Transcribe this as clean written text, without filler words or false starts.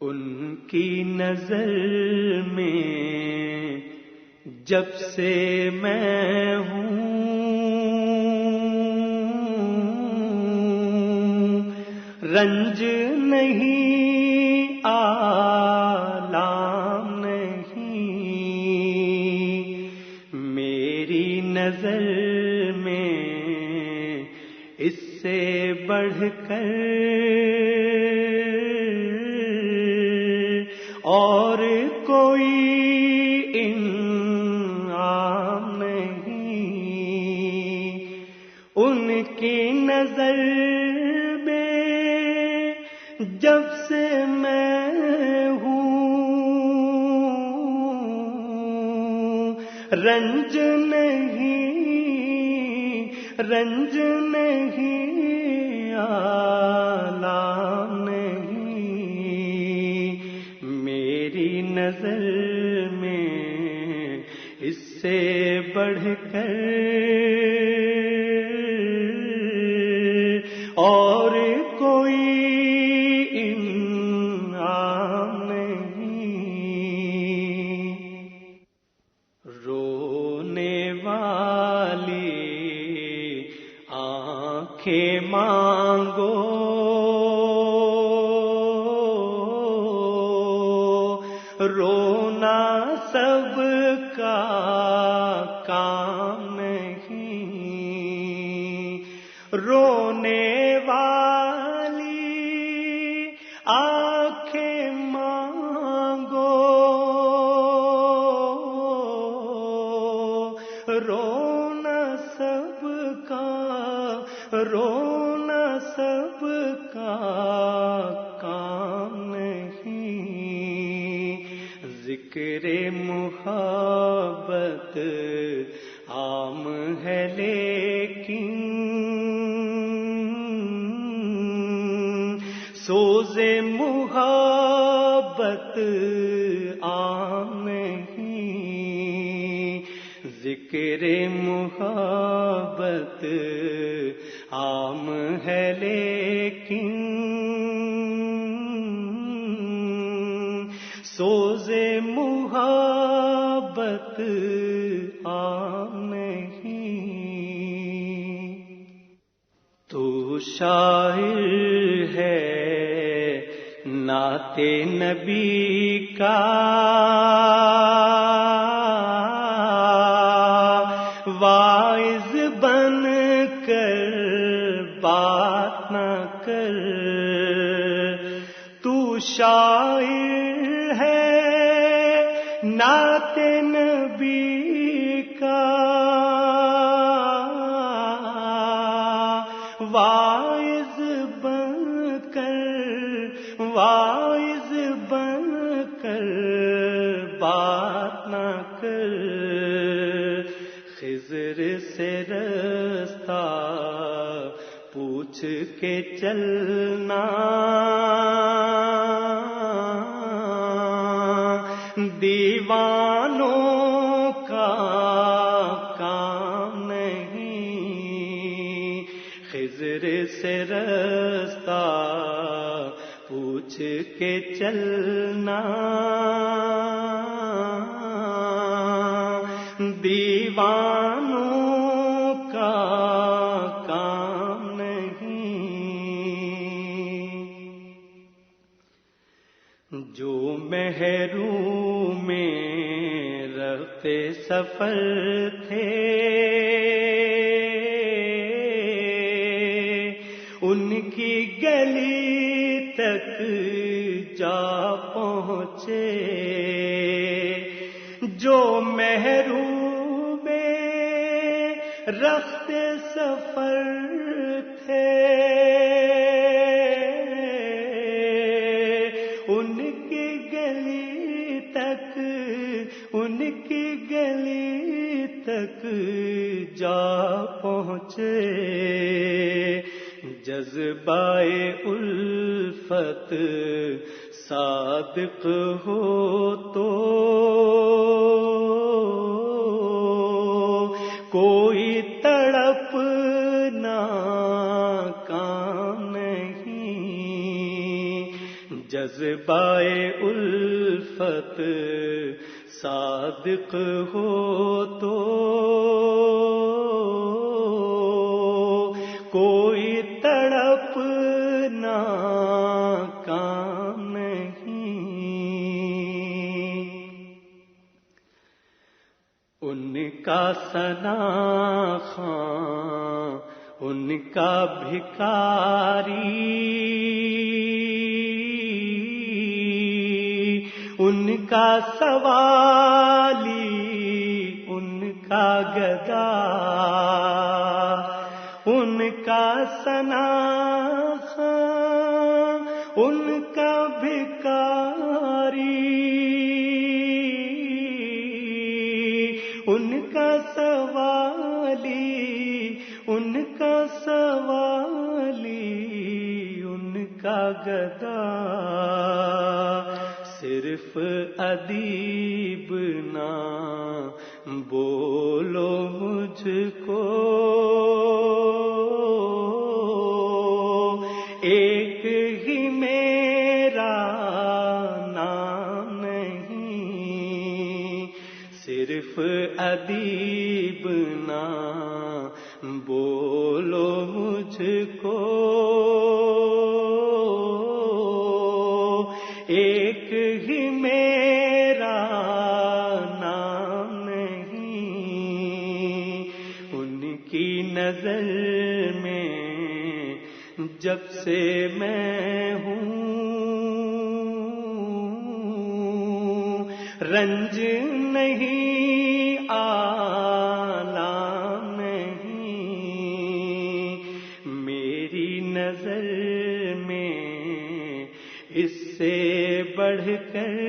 ان کی نظر میں جب سے میں ہوں، رنج نہیں آلام نہیں، میری نظر میں اس سے بڑھ کر اور کوئی انعام نہیں، ان کی نظر میں جب سے میں ہوں، رنج نہیں آلام نہیں، میری نظر میں اس سے بڑھ کر اور کوئی انعام نہیں۔ رونے والی آنکھیں مانگو، رونا سب کا کام نہیں، رونے والی آنکھیں مانگو، رونا سب کا کام نہیں، ذکر محبت عام ہے لیکن سوز محبت عام نہیں، ذکر محبت عام ہے لیکن سوز محبت عام نہیں۔ تو شاعر ہے نعت نبی کا، واعظ بن کر بات نہ کر، تو شاعر ہے نعت نبی کا، واعظ بن کر بات نہ کر، خضر سے رستہ پوچھ کے چلنا، دیوانوں کا کام نہیں، خضر سے رستہ پوچھ کے چلنا، دیوانوں کا کام نہیں۔ جو محروم میں رہتے سفر تھے، ان کی گلی تک جا پہنچے، جو محروم رخت سفر تھے، ان کی گلی تک جا پہنچے، جذبہ الفت صادق ہو تو کوئی تڑپنا کام نہیں، جذبہ صحبائے الفت صادق ہو تو کوئی تڑپنا کام نہیں. ان کا ثنا خواں ان کا بھکاری، ان کا سوالی ان کا گدا، ان کا ثنا خواں ان کا بھکاری، ان کا سوالی ان کا سوالی ان کا گدا. صرف ادیب نہ بولو مجھ کو، ایک ہی میرا نام نہیں. صرف ادیب نہ بولو مجھ کو، ایک ہی میرا نام نہیں. ان کی نظر میں جب سے میں ہوں، رنج نہیں آلام نہیں. میری نظر میں اس سے بڑھ کر